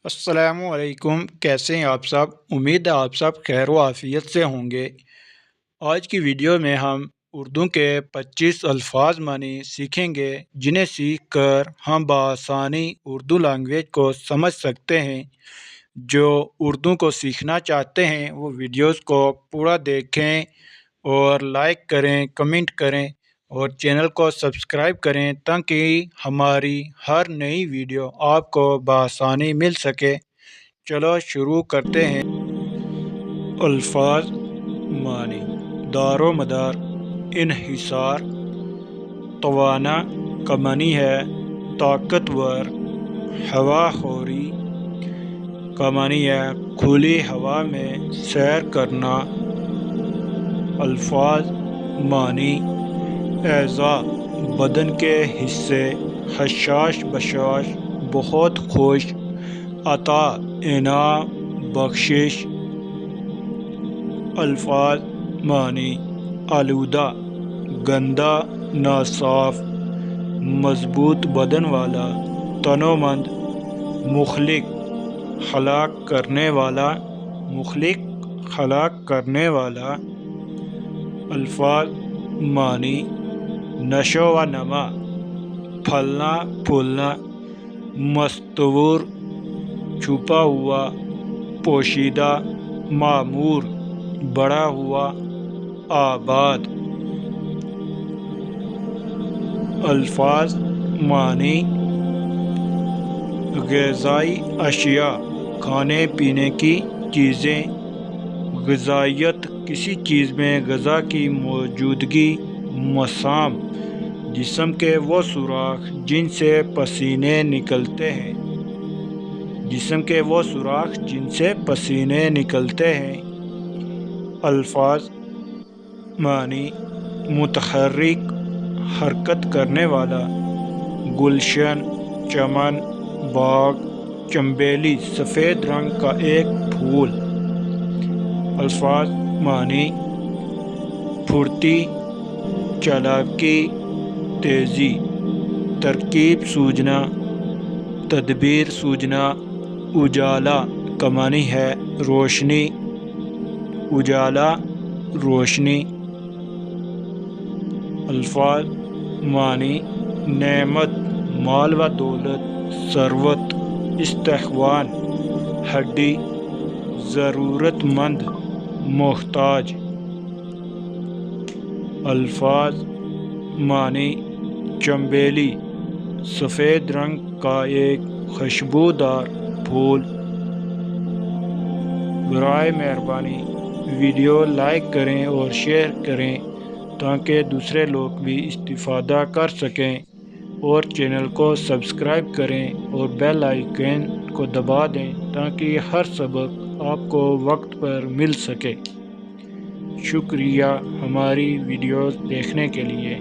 السلام علیکم، کیسے ہیں آپ سب؟ امید ہے آپ سب خیر و عافیت سے ہوں گے۔ آج کی ویڈیو میں ہم اردو کے 25 الفاظ معنی سیکھیں گے، جنہیں سیکھ کر ہم بآسانی اردو لینگویج کو سمجھ سکتے ہیں۔ جو اردو کو سیکھنا چاہتے ہیں وہ ویڈیوز کو پورا دیکھیں اور لائک کریں، کمنٹ کریں اور چینل کو سبسکرائب کریں تاکہ ہماری ہر نئی ویڈیو آپ کو بآسانی مل سکے۔ چلو شروع کرتے ہیں۔ الفاظ معنی: دار و مدار، انحصار۔ توانا کا معنی ہے طاقتور۔ ہوا خوری کا معنی ہے کھلی ہوا میں سیر کرنا۔ الفاظ معنی: اعضاء، بدن کے حصے، حشاش بشاش، بہت خوش۔ عطا، انعام، بخشش۔ الفاظ معنی: آلودہ، گندا، ناصاف۔ مضبوط بدن والا، تنومند۔ مخلق، ہلاک کرنے والا، مخلق ہلاک کرنے والا۔ الفاظ معنی: نشو و نما، پھلنا پھولنا۔ مستور، چھپا ہوا، پوشیدہ۔ معمور، بڑھا ہوا، آباد۔ الفاظ معنی: غذائی اشیاء، کھانے پینے کی چیزیں۔ غذائیت، کسی چیز میں غذا کی موجودگی۔ مسام، جسم کے وہ سوراخ جن سے پسینے نکلتے ہیں، جسم کے وہ سوراخ جن سے پسینے نکلتے ہیں۔ الفاظ معنی: متحرک، حرکت کرنے والا۔ گلشن، چمن، باغ۔ چنبیلی، سفید رنگ کا ایک پھول۔ الفاظ معنی: پھرتی، چالاکی، تیزی۔ ترکیب، سوجنا، تدبیر، سوجنا۔ اجالا کا معنی ہے روشنی۔ اجالا، روشنی۔ الفاظ معنی: نعمت، مال و دولت، ثروت۔ استحوان، ہڈی۔ ضرورت مند، محتاج۔ الفاظ معنی: چنبیلی، سفید رنگ کا ایک خوشبودار پھول۔ برائے مہربانی ویڈیو لائک کریں اور شیئر کریں تاکہ دوسرے لوگ بھی استفادہ کر سکیں، اور چینل کو سبسکرائب کریں اور بیل آئیکن کو دبا دیں تاکہ ہر سبق آپ کو وقت پر مل سکے۔ شکریہ ہماری ویڈیوز دیکھنے کے لیے۔